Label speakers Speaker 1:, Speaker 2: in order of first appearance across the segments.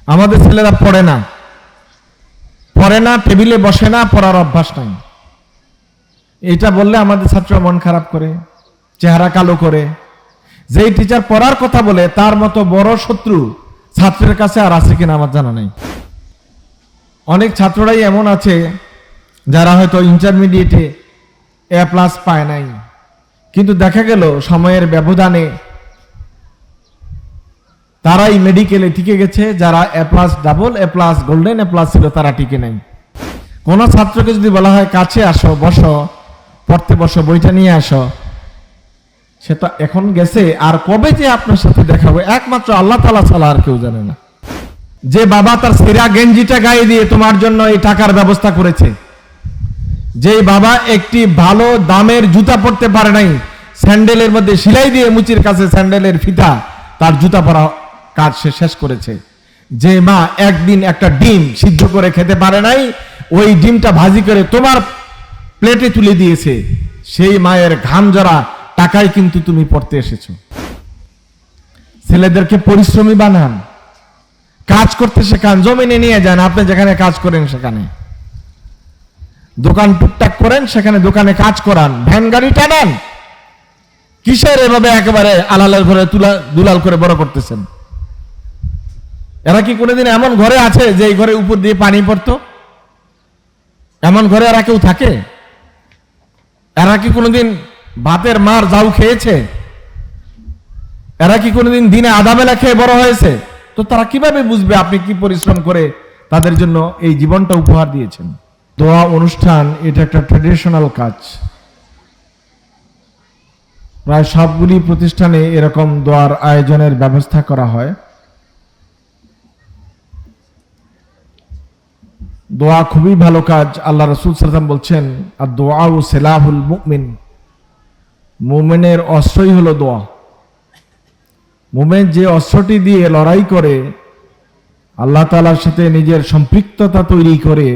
Speaker 1: আমাদের ছেলেরা পড়ে না, টেবিলে বসে না, পড়ার অভ্যাস নাই। এটা বললে আমাদের ছাত্ররা মন খারাপ করে, চেহারা কালো করে। যেই টিচার পড়ার কথা বলে তার মতো বড় শত্রু ছাত্রের কাছে আর আছে কিনা আমার জানা নাই। অনেক ছাত্ররাই এমন আছে যারা হয়তো ইন্টারমিডিয়েটে A+ পায় নাই, কিন্তু দেখা গেল সময়ের ব্যবধানে তারাই মেডিকেলে টিকে গেছে। যারা A+, double A+, golden A+ ছিল তারা টিকে নাই। কোন ছাত্রকে যদি বলা হয় কাছে আসো, বসো, পড়তে বসো, বইটা নিয়ে আসো, সে তো এখন গেছে, আর কবে যে আপনার সাথে দেখা হবে একমাত্র আল্লাহ তাআলা ছাড়া আর কেউ জানে না। যে বাবা তার ছেঁড়া গেঞ্জিটা গায়ে দিয়ে তোমার জন্য এই টাকার ব্যবস্থা করেছে, যেই বাবা একটি ভালো দামের জুতা পরতে পারে নাই, স্যান্ডেলের মধ্যে সেলাই দিয়ে মুচির কাছে স্যান্ডেলের ফিতা তার জুতা পরা কাজ সে শেষ করেছে, যে মা একদিন একটা ডিম সিদ্ধ করে খেতে পারে নাই, ওই ডিমটা ভাজি করে তোমার প্লেটে তুলে দিয়েছে, সেই মায়ের ঘাম জড়া টাকায় কিন্তু তুমি পড়তে এসেছো। ছেলেদেরকে পরিশ্রমী বানান, কাজ করতে শেখান, জমিনে নিয়ে যান, আপনি যেখানে কাজ করেন সেখানে, দোকান টুকটাক করেন সেখানে দোকানে কাজ করান, ভ্যান গাড়ি টানান। কিসের এভাবে একেবারে আলালের ঘরে দুলাল করে বড় করতেছেন? এরা কি কোনোদিন এমন ঘরে আছে যে এই ঘরে উপর দিয়ে পানি পড়তো? এমন ঘরে এরা কেউ থাকে? এরা কি কোনোদিন ভাতের মার জাউ খেয়েছে? এরা কি কোনোদিন দিনে আধা বেলা খেয়ে বড় হয়েছে? তো তারা কিভাবে বুঝবে আপনি কি পরিশ্রম করে তাদের জন্য এই জীবনটা উপহার দিয়েছেন? দোয়া অনুষ্ঠান এটা একটা ট্র্যাডিশনাল কাজ। প্রায় সবগুলি প্রতিষ্ঠানে এরকম দোয়ার আয়োজনের ব্যবস্থা করা হয়। দোয়া খুবই ভালো কাজ। আল্লাহ রাসূল সাল্লাল্লাহু আলাইহি ওয়াসাল্লাম বলছেন, আর দোয়া ও সিলাহুল মুমিন, মুমিনের অস্ত্রই হলো দোয়া। মুমিন যে অস্ত্রটি দিয়ে লড়াই করে, আল্লাহ তাআলার সাথে নিজের সম্পৃক্ততা তৈরি করে,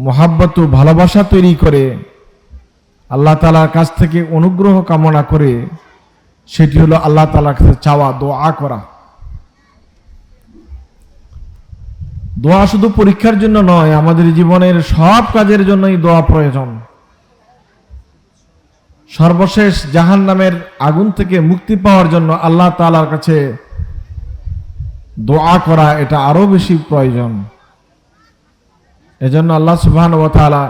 Speaker 1: মহাব্বত ও ভালোবাসা তৈরি করে, আল্লাহ তাআলার কাছ থেকে অনুগ্রহ কামনা করে, সেটি হলো আল্লাহ তাআলার কাছে চাওয়া, দোয়া করা। দোয়া শুধু পরীক্ষার জন্য নয়, আমাদের জীবনের সব কাজের জন্যই দোয়া প্রয়োজন। সর্বশেষ জাহান্নামের আগুন থেকে মুক্তি পাওয়ার জন্য আল্লাহ তাআলার কাছে দোয়া করা এটা আরো বেশি প্রয়োজন। এজন্য আল্লাহ সুবহানাহু ওয়া তাআলা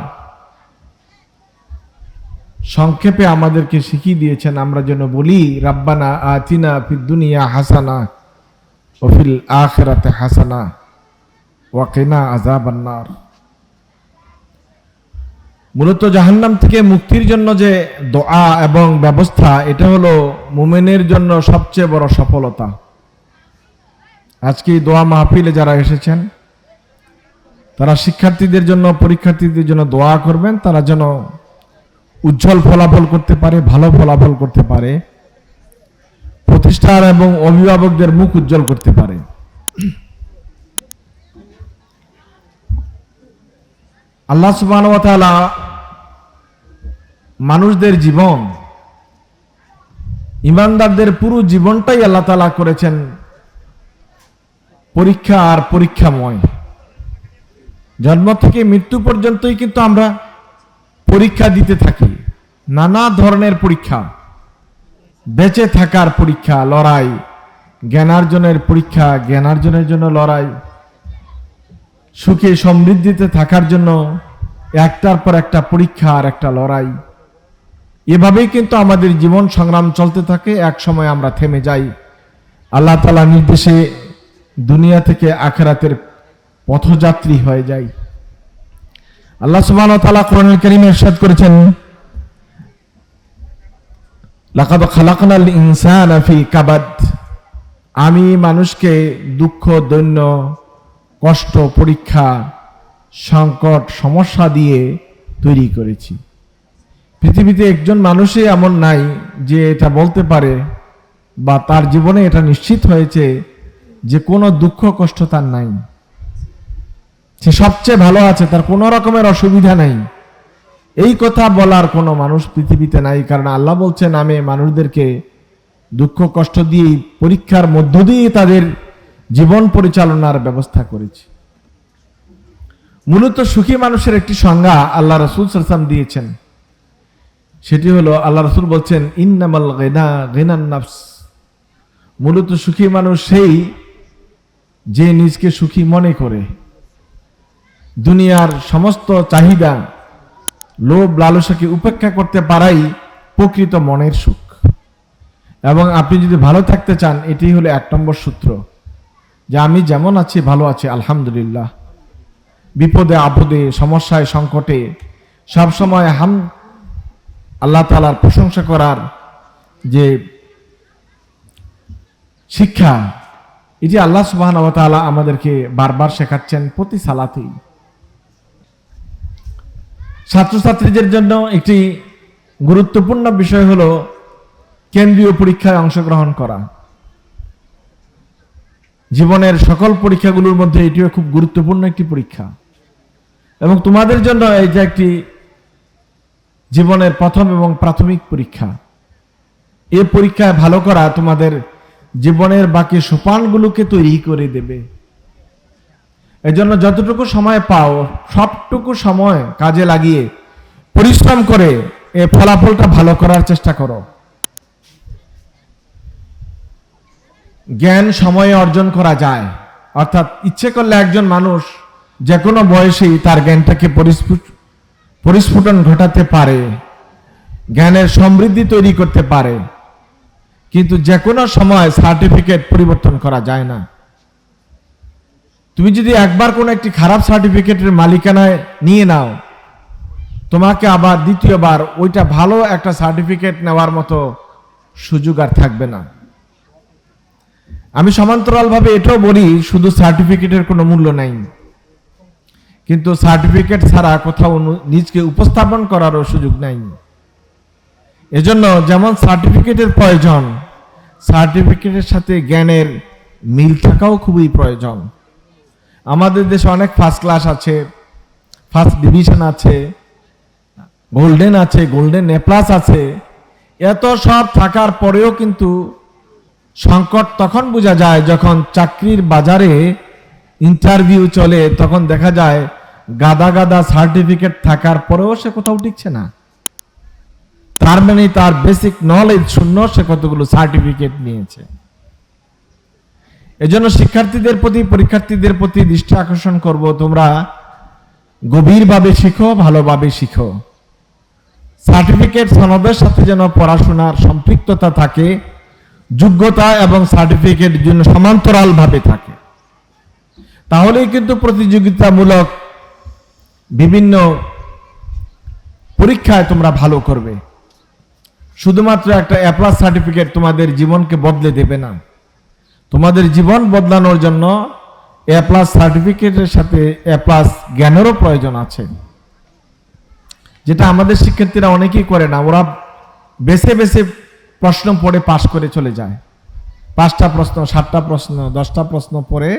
Speaker 1: সংক্ষেপে আমাদেরকে শিখিয়ে দিয়েছেন, আমরা যেন বলি রাব্বানা আতিনা ফিদ দুনিয়া হাসানা ওয়া ফিল আখিরাতি হাসানা ওয়া কিনা আযাবান নার। মূলত জাহান্নাম থেকে মুক্তির জন্য যে দোয়া এবং ব্যবস্থা, এটা হলো মুমিনের জন্য সবচেয়ে বড় সফলতা। আজকে দোয়া মাহফিলে যারা এসেছেন তারা শিক্ষার্থীদের জন্য, পরীক্ষার্থীদের জন্য দোয়া করবেন, তারা যেন উজ্জ্বল ফলাফল করতে পারে, ভালো ফলাফল করতে পারে, প্রতিষ্ঠান এবং অভিভাবকদের মুখ উজ্জ্বল করতে পারে। আল্লাহ সুবহানাহু ওয়া তাআলা মানুষদের জীবন, ঈমানদারদের পুরো জীবনটাই আল্লাহ তাআলা করেছেন পরীক্ষা আর পরীক্ষাময়। জন্ম থেকে মৃত্যু পর্যন্তই কিন্তু আমরা পরীক্ষা দিতে থাকি, নানা ধরনের পরীক্ষা, বেঁচে থাকার পরীক্ষা, লড়াই, জ্ঞানার্জনের পরীক্ষা, জ্ঞানার্জনের জন্য লড়াই, সুখে সমৃদ্ধিতে থাকার জন্য একটার পর একটা পরীক্ষা আর একটা লড়াই। এভাবেই কিন্তু আমাদের জীবন সংগ্রাম চলতে থাকে। এক সময় আমরা থেমে যাই, আল্লাহ তাআলা নির্দেশে দুনিয়া থেকে আখিরাতের পথযাত্রী হয়ে যাই। আল্লাহ সুবহানাহু ওয়া তাআলা কোরআনুল কারীমে ইরশাদ করেছেন, লাকাদ খালাকনাল ইনসানা ফি কাবাদ, আমি মানুষকে দুঃখ, দৈন্য, কষ্ট, পরীক্ষা, সংকট, সমস্যা দিয়ে তৈরি করেছি। পৃথিবীতে একজন মানুষই এমন নাই যে এটা বলতে পারে বা তার জীবনে এটা নিশ্চিত হয়েছে যে কোনো দুঃখ কষ্ট তার নাই, সে সবচেয়ে ভালো আছে, তার কোনো রকমের অসুবিধা নাই। এই কথা বলার কোনো মানুষ পৃথিবীতে নাই। কারণ আল্লাহ বলছেন, আমি মানুষদেরকে দুঃখ কষ্ট দিয়ে, পরীক্ষার মধ্য দিয়ে তাদের জীবন পরিচালনার ব্যবস্থা করেছি। মূলত সুখী মানুষের একটি সংজ্ঞা আল্লাহ রাসূল সাল্লাল্লাহু আলাইহি ওয়াসাল্লাম দিয়েছেন। সেটি হলো, আল্লাহ রাসূল বলছেন, ইন্নামাল গিনা গিনান নাফস। মূলত সুখী মানুষ সেই যে নিজকে সুখী মনে করে, দুনিয়ার সমস্ত চাহিদা, লোভ লালসাকে উপেক্ষা করতে পারাই প্রকৃত মনের সুখ। এবং আপনি যদি ভালো থাকতে চান, এটি হলো 1 নম্বর সূত্র, যে আমি যেমন আছি ভালো আছি আলহামদুলিল্লাহ। বিপদে আপদে সমস্যায় সংকটে সবসময় আল্লাহ তাআলার প্রশংসা করার যে শিক্ষা, এটি আল্লাহ সুবহানাহু ওয়া তাআলা আমাদেরকে বারবার শেখাচ্ছেন প্রতি সালাতেই। ছাত্রছাত্রীদের জন্য একটি গুরুত্বপূর্ণ বিষয় হলো কেন্দ্রীয় পরীক্ষায় অংশগ্রহণ করা। জীবনের সকল পরীক্ষাগুলোর মধ্যে এটিও খুব গুরুত্বপূর্ণ একটি পরীক্ষা, এবং তোমাদের জন্য এই যে একটি জীবনের প্রথম এবং প্রাথমিক পরীক্ষা। এই পরীক্ষায় ভালো করা তোমাদের জীবনের বাকি সোপানগুলোকে তৈরি করে দেবে। এজন্য যতটুকু সময় পাও সবটুকু সময় কাজে লাগিয়ে পরিশ্রম করে এই ফলাফলটা ভালো করার চেষ্টা করো। জ্ঞান সময়ে অর্জন করা যায়, অর্থাৎ ইচ্ছে করলে একজন মানুষ যে কোনো বয়সেই তার জ্ঞানটাকে পরিস্ফুটন ঘটাতে পারে, জ্ঞানের সমৃদ্ধি তৈরি করতে পারে, কিন্তু যে কোনো সময় সার্টিফিকেট পরিবর্তন করা যায় না। তুমি যদি একবার কোনো একটি খারাপ সার্টিফিকেটের মালিকানায় নিয়ে নাও, তোমাকে আবার দ্বিতীয়বার ওইটা ভালো একটা সার্টিফিকেট নেওয়ার মতো সুযোগ আর থাকবে না। আমি সমান্তরালভাবে এটাও বলি, শুধু সার্টিফিকেটের কোনো মূল্য নাই, কিন্তু সার্টিফিকেট ছাড়া কোথাও নিজকে উপস্থাপন করারও সুযোগ নাই। এজন্য যেমন সার্টিফিকেটের প্রয়োজন, সার্টিফিকেটের সাথে জ্ঞানের মিল থাকাও খুবই প্রয়োজন। আমাদের দেশে অনেক ফার্স্ট ক্লাস আছে, ফার্স্ট ডিভিশন আছে, গোল্ডেন আছে, গোল্ডেন এ প্লাস আছে। এত সব থাকার পরেও কিন্তু সংকট তখন বোঝা যায় যখন চাকরির বাজারে ইন্টারভিউ চলে, তখন দেখা যায় গাদা গাদা সার্টিফিকেট থাকার পরেও সে কোথাও টিকছে না। তার মানে তার বেসিক নলেজ শূন্য, সে কতগুলো সার্টিফিকেট নিয়েছে। এজন্য শিক্ষার্থীদের প্রতি, পরীক্ষার্থীদের প্রতি দৃষ্টি আকর্ষণ করব, তোমরা গভীরভাবে শিখো, ভালোভাবে শিখো। সার্টিফিকেট সনদের সাথে যেন পড়াশোনার সম্পৃক্ততা থাকে, যোগ্যতা এবং সার্টিফিকেট জন্য সমান্তরাল ভাবে থাকে। তাহলেই কিন্তু প্রতিযোগিতামূলক বিভিন্ন পরীক্ষায় তোমরা ভালো করবে। শুধুমাত্র একটা এ প্লাস সার্টিফিকেট তোমাদের জীবনকে বদলে দেবে না। তোমাদের জীবন বদলানোর জন্য এ প্লাস সার্টিফিকেটের সাথে এ প্লাস জ্ঞানেরও প্রয়োজন আছে, যেটা আমাদের শিক্ষার্থীরা অনেকেই করে না। ওরা বেছে বেছে প্রশ্ন পড়ে পাশ করে চলে যায়। 5টা প্রশ্ন, 7টা প্রশ্ন, 10টা প্রশ্ন পড়ে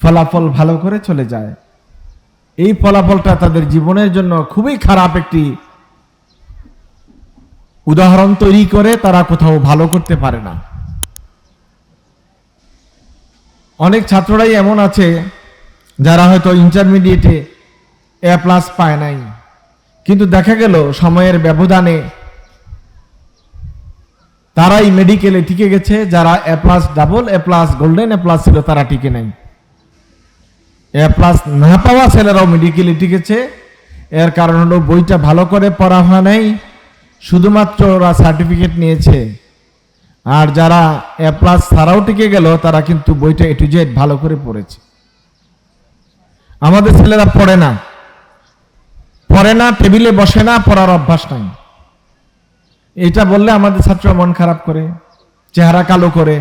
Speaker 1: ফলাফল ভালো করে চলে যায়। এই ফলাফলটা তাদের জীবনের জন্য খুবই খারাপ একটি উদাহরণ তৈরি করে, তারা কোথাও ভালো করতে পারে না। অনেক ছাত্ররাই এমন আছে যারা হয়তো ইন্টারমিডিয়েটে এ প্লাস পায় নাই, কিন্তু দেখা গেল সময়ের ব্যবধানে তারাই মেডিকেলে টিকে গেছে। যারা A plus, double A plus, golden A plus ছিল, তারা টিকে নাই। এ প্লাস না পাওয়া ছেলেরাও মেডিকেলে টিকেছে। এর কারণ হলো বইটা ভালো করে পড়া হয় নাই, শুধুমাত্র ওরা সার্টিফিকেট নিয়েছে। আর যারা এ প্লাস ছাড়াও টিকে গেল, তারা কিন্তু বইটা এ টু জেড ভালো করে পড়েছে। আমাদের ছেলেরা পড়ে না, টেবিলে বসে না, পড়ার অভ্যাস নাই। এটা বললে আমাদের ছাত্ররা মন খারাপ করে, চেহারা কালো করে।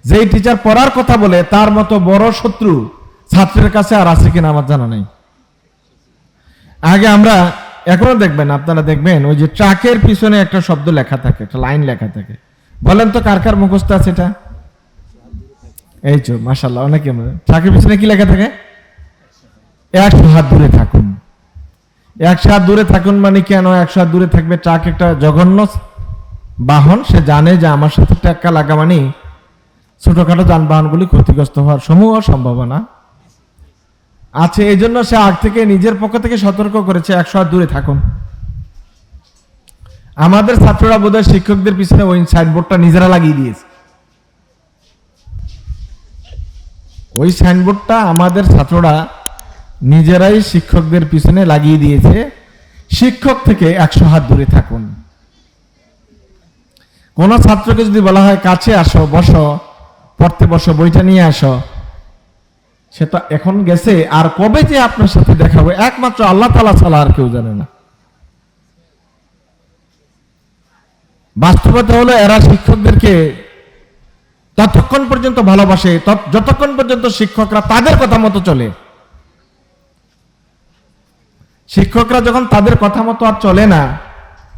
Speaker 1: যেই টিচার পড়ার কথা বলে, তার মতো বড় শত্রু ছাত্রের কাছে আর আছে কিনা আমার জানা নেই। আগে আমরা, এখনো দেখবেন, আপনারা দেখবেন ওই যে ট্রাকের পিছনে একটা শব্দ লেখা থাকে, একটা লাইন লেখা থাকে। বলেন তো কার কার মুখস্থ আছে এটা? এই তো মাশাআল্লাহ, অনেকে। ট্রাকের পিছনে কি লেখা থাকে? 100 হাত দূরে থাকুন। 100 হাত দূরে থাকুন মানে কেন 100 হাত দূরে থাকবে? ট্রাক একটা জঘন্য বাহন, সে জানে যে আমার সাথে টেক্কা লাগা মানে ছোটখাটো যানবাহনগুলি ক্ষতিগ্রস্ত হওয়ার সমূহ সম্ভাবনা আছে। এই জন্য সে আগ থেকে নিজের পক্ষ থেকে সতর্ক করেছে 100 হাত দূরে থাকুন। আমাদের ছাত্ররা বোধহয় শিক্ষকদের পিছনে ওই সাইনবোর্ডটা নিজেরা লাগিয়ে দিয়েছে। ওই সাইনবোর্ডটা আমাদের ছাত্ররা নিজেরাই শিক্ষকদের পিছনে লাগিয়ে দিয়েছে, শিক্ষক থেকে 100 হাত দূরে থাকুন। কোন ছাত্রকে যদি বলা হয় কাছে আসো, বসো, পড়তে বসো, বইটা নিয়ে আসো, সে তো এখন গেছে, আর কবে যে আপনার সাথে দেখাবো একমাত্র আল্লাহ তাআলা ছাড়া আর কেউ জানে না। বাস্তবতা হলো এরা শিক্ষকদেরকে ততক্ষণ পর্যন্ত ভালোবাসে যতক্ষণ পর্যন্ত শিক্ষকরা তাদের কথা মতো চলে। শিক্ষকরা যখন তাদের কথা মতো আর চলে না,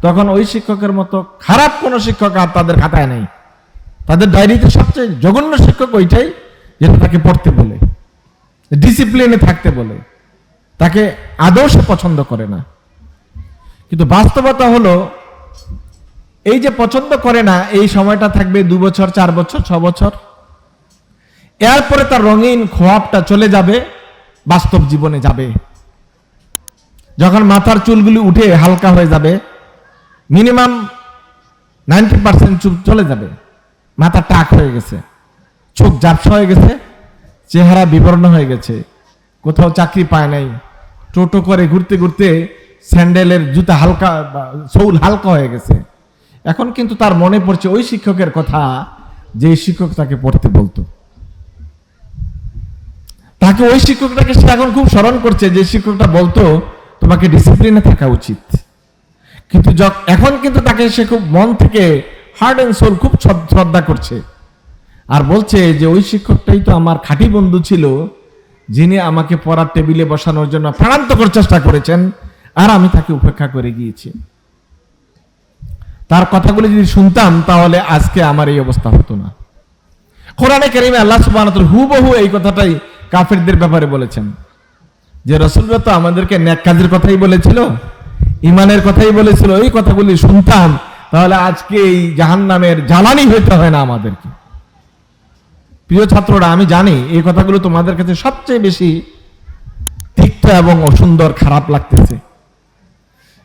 Speaker 1: তখন ওই শিক্ষকের মতো খারাপ কোন শিক্ষক আর তাদের খাতায় নেই। তাদের ডায়েরিতে সবচেয়ে জঘন্য শিক্ষক ওইটাই, যেটা তাকে পড়তে বলে, ডিসিপ্লিনে থাকতে বলে, তাকে আদর্শ পছন্দ করে না। কিন্তু বাস্তবতা হলো এই যে পছন্দ করে না, এই সময়টা থাকবে 2 বছর, 4 বছর, 6 বছর, এরপরে তার রঙিন খোয়াবটা চলে যাবে, বাস্তব জীবনে যাবে। যখন মাথার চুলগুলি উঠে হালকা হয়ে যাবে, মিনিমাম 90% চুল চলে যাবে, মাথা টাক হয়ে গেছে, চোখ ঝাপসা হয়ে গেছে, চেহারা বিবর্ণ হয়ে গেছে, কোথাও চাকরি পায় নাই, টোটো করে ঘুরতে ঘুরতে স্যান্ডেলের জুতা হালকা, সোল হালকা হয়ে গেছে। এখন কিন্তু তার মনে পড়ছে ওই শিক্ষকের কথা, যে শিক্ষক তাকে পড়তে বলতো, তাকে ওই শিক্ষকটাকে সে এখন খুব স্মরণ করছে, যে শিক্ষকটা বলতো তোমাকে ডিসিপ্লিনে থাকা উচিত। কিন্তু এখন কিন্তু তাকে সে খুব মন থেকে, হার্ট এন্ড সোল, খুব শ্রদ্ধা করছে, আর বলছে যে ওই শিক্ষকটাই তো আমার খাঁটি বন্ধু ছিল, যিনি আমাকে পড়ার টেবিলে বসানোর জন্য প্রাণান্তকর চেষ্টা করেছেন, আর আমি তাকে উপেক্ষা করে গিয়েছি। তার কথাগুলি যদি শুনতাম তাহলে আজকে আমার এই অবস্থা হতো না। কোরআনে কারীমে আল্লাহ সুবহানাহু ওয়া তাআলা হুবহু এই কথাটাই কাফেরদের ব্যাপারে বলেছেন, যে রাসূলরা তো আমাদেরকে নেক কাজের কথাই বলেছিল, ঈমানের কথাই বলেছিল, এই কথাগুলি শুনতাম তাহলে আজকে এই জাহান্নামের জ্বালানি হইতে হয় না আমাদেরকে। প্রিয় ছাত্ররা, আমি জানি এই কথাগুলো তোমাদের কাছে সবচেয়ে বেশি তিক্ত এবং অসুন্দর, খারাপ লাগতেছে,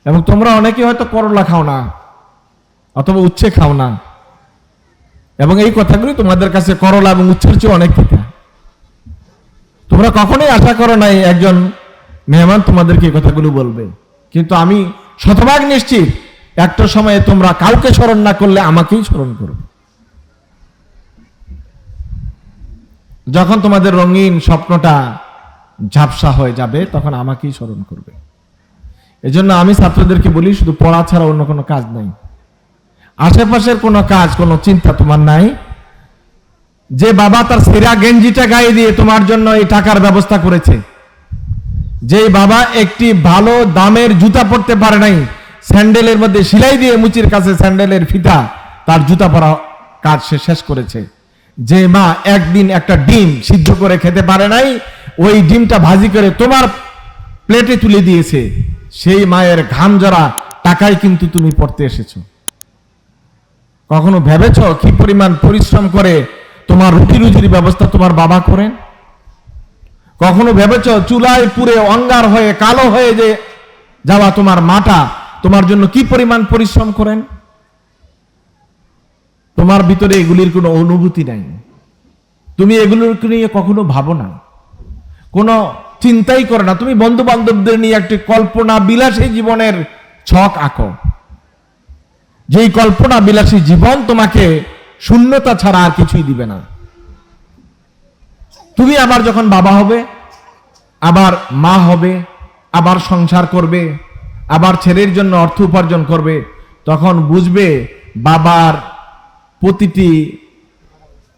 Speaker 1: এবং তোমরা অনেকে হয়তো করলা খাও না অথবা উচ্ছে খাও না, এবং এই কথাগুলি তোমাদের কাছে করলা এবং উচ্ছের চেয়ে অনেক তিতা। তোমরা কখনোই আশা করো নাই একজন মেহমান তোমাদেরকে এই কথাগুলো বলবে, কিন্তু আমি শতভাগ নিশ্চিত একটা সময়ে তোমরা কাউকে স্মরণ না করলে আমাকেই স্মরণ করবে। যখন তোমাদের রঙিন স্বপ্নটা ঝাপসা হয়ে যাবে, তখন আমাকেই স্মরণ করবে। এজন্য আমি ছাত্রদেরকে বলি, শুধু পড়া ছাড়া অন্য কোনো কাজ নাই, আশেপাশের কোনো কাজ, কোনো চিন্তা তোমার নাই। যে বাবা তার সেরা গেঞ্জিটা গায়ে দিয়ে তোমার জন্য এই টাকার ব্যবস্থা করেছে, যে বাবা একটি ভালো দামের জুতা পরতে পারে নাই, স্যান্ডেলের মধ্যে সেলাই দিয়ে মুচির কাছে স্যান্ডেলের ফিতা তার জুতা পরা কাজ সে শেষ করেছে, যে মা একদিন একটা ডিম সিদ্ধ করে খেতে পারে নাই, ওই ডিমটা ভাজি করে তোমার প্লেটে তুলে দিয়েছে, সেই মায়ের ঘাম ঝরা টাকায় কিন্তু তুমি পড়তে এসেছো। কখনো ভেবেছো কি পরিমাণ পরিশ্রম করে তোমার রুটি রুজির ব্যবস্থা তোমার বাবা করেন? কখনো ভেবেছো চুলায় পুড়ে অঙ্গার হয়ে কালো হয়ে যে যাওয়া তোমার মাটা তোমার জন্য কি পরিমাণ পরিশ্রম করেন? তোমার ভিতরে এগুলির কোনো অনুভূতি নাই, তুমি এগুলোর নিয়ে কখনো ভাবো না, কোনো চিন্তাই করো না। তুমি বন্ধু বান্ধবদের নিয়ে একটি কল্পনা বিলাসী জীবনের ছক আঁকো, যেই কল্পনা বিলাসী জীবন তোমাকে শূন্যতা ছাড়া আর কিছুই দিবে না। তুমি আবার যখন বাবা হবে, আবার মা হবে, আবার সংসার করবে, আবার ছেলের জন্য অর্থ উপার্জন করবে, তখন বুঝবে বাবার প্রতিটি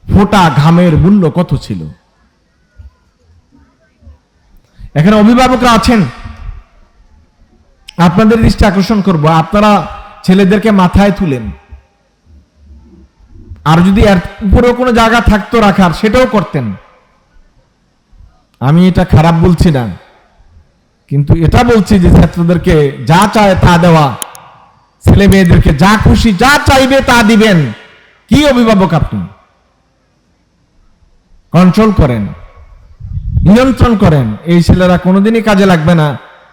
Speaker 1: ফোঁটা ঘামের মূল্য কত ছিল। এখানে অভিভাবকরা আছেন, আপনাদের দৃষ্টি আকর্ষণ করব, আপনারা ছেলেদেরকে মাথায় তুলেন, আর যদি এর উপরেও কোনো জায়গা থাকতো রাখার, সেটাও করতেন। আমি এটা খারাপ বলছি না, কিন্তু এটা বলছি যে ছাত্রদেরকে যা চায় তা দেওয়া, ছেলে মেয়েদেরকে যা খুশি যা চাইবে তা দিবেন। কি অভিভাবক আপনি? কন্ট্রোল করেন, নিয়ন্ত্রণ করেন। এই ছেলেরা কোনোদিনই কাজে লাগবে না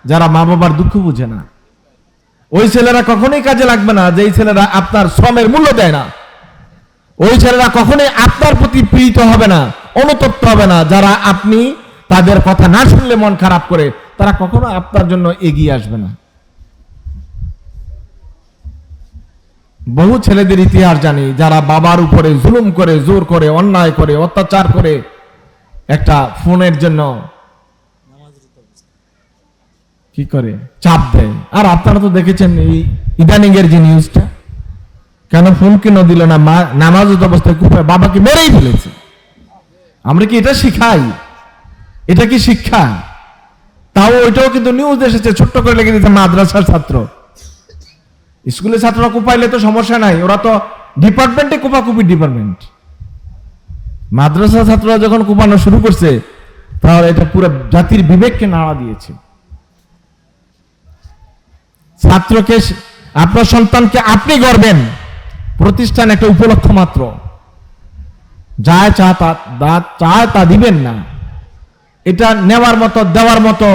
Speaker 1: যারা মা বাবার দুঃখ বুঝে না। ওই ছেলেরা কখনোই কাজে লাগবে না যেই ছেলেরা আপনার শ্রমের মূল্য দেয় না। ওই ছেলেরা কখনোই আপনার প্রতি প্রীত হবে না, অনুতপ্ত হবে না। যারা আপনি তাদের কথা না শুনলে মন খারাপ করে, তারা কখনো আপনার জন্য এগিয়ে আসবে না। বহু ছেলেদের ইতিহাস জানি যারা বাবার উপরে জুলুম করে, জোর করে, অন্যায় করে, অত্যাচার করে একটা ফোনের জন্য কি করে চাপ দেয়। আর আপনারা তো দেখেছেন এই ইদানিং এর যে নিউজটা, কেন ফোন কেন দিল না, মা নামাজত অবস্থায় কুপায় বাবাকে মেরেই ফেলেছে। আমরা কি এটা শিখাই? এটা কি শিক্ষা? তাও ওইটাও কিন্তু নিউজ এসেছে, ছোট্ট করে লিখে দিয়েছে মাদ্রাসার ছাত্র। স্কুলের ছাত্ররা কুপাইলে তো সমস্যা নাই, ওরা তো ডিপার্টমেন্টে কুপাকুপি ডিপার্টমেন্ট। মাদ্রাসা ছাত্ররা যখন কুপানো শুরু করছে, তাহলে এটা পুরো জাতির বিবেককে নাড়া দিয়েছে। ছাত্রকে, আপনার সন্তানকে আপনি গড়বেন, প্রতিষ্ঠান একটা উপলক্ষ মাত্র। যায় চায় তা দিবেন না। এটা নেওয়ার মতো, দেওয়ার মতো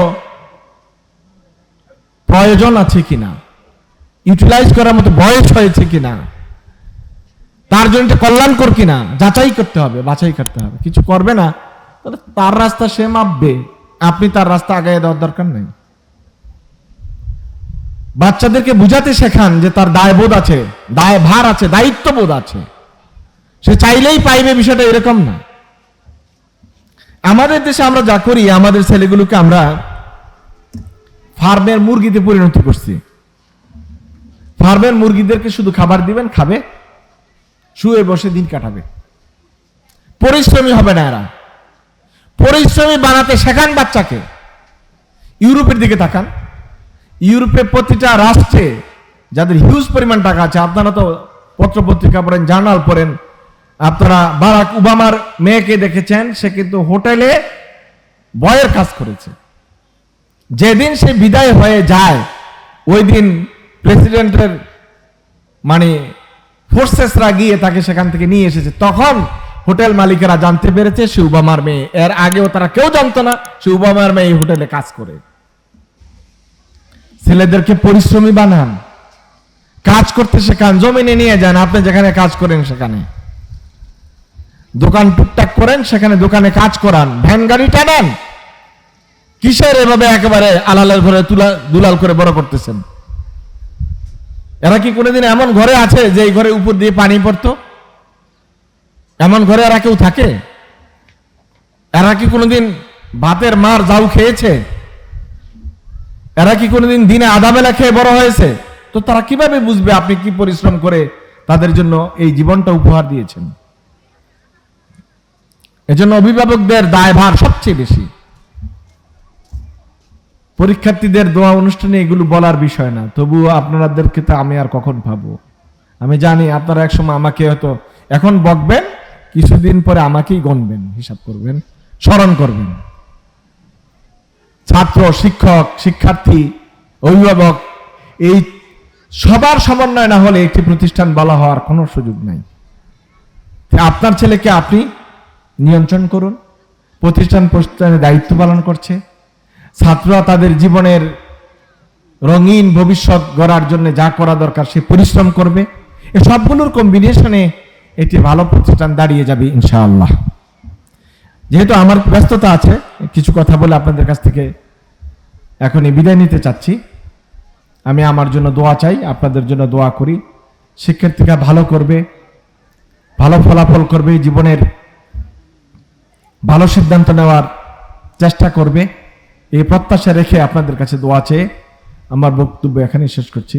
Speaker 1: প্রয়োজন আছে কিনা, ইউটিলাইজ করার মতো বয়স হয়েছে কিনা, তার জন্য কল্যাণকর কিনা যাচাই করতে হবে, বাছাই করতে হবে। কিছু করবে না, তাহলে তার রাস্তা সে মাপবে, আপনি তার রাস্তা আগায় দেওয়ার দরকার নেই। বাচ্চাদেরকে বুঝাতে শেখান যে তার দায়বোধ আছে, দায়ভার আছে, দায়িত্ববোধ আছে। সে চাইলেই পাইবে, বিষয়টা এরকম না। আমাদের দেশে আমরা যা করি, আমাদের ছেলেগুলোকে আমরা ফার্মের মুরগিতে পরিণত করছি। ফার্মের মুরগিদেরকে শুধু খাবার দিবেন, খাবে, শুয়ে বসে দিন কাটাবে, পরিশ্রমী হবে না। এরা পরিশ্রমী বানাতে শেখান বাচ্চাকে। ইউরোপের দিকে তাকান, ইউরোপে প্রতিটা রাষ্ট্রে যাদের হিউজ পরিমাণ টাকা আছে, আপনারা তো পত্র পত্রিকা পড়েন, জার্নাল পড়েন, আপনারা বারাক ওবামার মেয়েকে দেখেছেন, সে কিন্তু হোটেলে বয়ের কাজ করেছে। যেদিন সে বিদায় হয়ে যায়, ওই দিন প্রেসিডেন্টের মানে ফোর্সেসরা গিয়ে তাকে সেখান থেকে নিয়ে এসেছে। তখন হোটেল মালিকেরা জানতে পেরেছে সে ওবামার মেয়ে। এর আগেও তারা কেউ জানতো না সে ওবামার মেয়ে এই হোটেলে কাজ করে। ছেলেদেরকে পরিশ্রমী বানান, কাজ করতে শেখান, জমিনে নিয়ে যান, আপনি যেখানে কাজ করেন সেখানে। দোকান টুকটাক করেন, সেখানে দোকানে কাজ করান, ভ্যান গাড়ি টানান। কিসের এভাবে একেবারে আলালের ঘরে দুলাল করে বড় করতেছেন? এরা কি কোনোদিন এমন ঘরে আছে যে এই ঘরে উপর দিয়ে পানি পড়তো? এমন ঘরে এরা কেউ থাকে? এরা কি কোনোদিন ভাতের মার জাউ খেয়েছে? এরা কি কোনোদিন দিনে আধা বেলা খেয়ে বড় হয়েছে? তো তারা কিভাবে বুঝবে আপনি কি পরিশ্রম করে তাদের জন্য এই জীবনটা উপহার দিয়েছেন? এজন্য অভিভাবকদের দায়ভার সবচেয়ে বেশি। পরীক্ষার্থীদের দোয়া অনুষ্ঠানে এগুলো বলার বিষয় না, তবুও আপনাদেরকে তো আমি আর কখন পাবো? আমি জানি আপনারা একসময় আমাকে হয়তো এখন বকবেন, কিছুদিন পরে আমাকেই গণবেন, হিসাব করবেন, স্মরণ করবেন। ছাত্র, শিক্ষক, শিক্ষার্থী, অভিভাবক, এই সবার সমন্বয় না হলে একটি প্রতিষ্ঠান বলা হওয়ার কোনো সুযোগ নাই। আপনার ছেলেকে আপনি নিয়ন্ত্রণ করুন। প্রতিষ্ঠানে দায়িত্ব পালন করছে, ছাত্ররা তাদের জীবনের রঙিন ভবিষ্যৎ গড়ার জন্য যা করা দরকার সে পরিশ্রম করবে। এই সবগুলোর কম্বিনেশনে একটি ভালো প্রতিষ্ঠান দাঁড়িয়ে যাবে ইনশাআল্লাহ। যেহেতু আমার ব্যস্ততা আছে, কিছু কথা বলে আপনাদের কাছ থেকে এখনই বিদায় নিতে চাচ্ছি। আমি আমার জন্য দোয়া চাই, আপনাদের জন্য দোয়া করি। শিক্ষার্থীরা ভালো করবে, ভালো ফলাফল করবে, জীবনের ভালো সিদ্ধান্ত নেওয়ার চেষ্টা করবে, এই প্রত্যাশা রেখে আপনাদের কাছে দোয়া চেয়ে আমার বক্তব্য এখানেই শেষ করছি।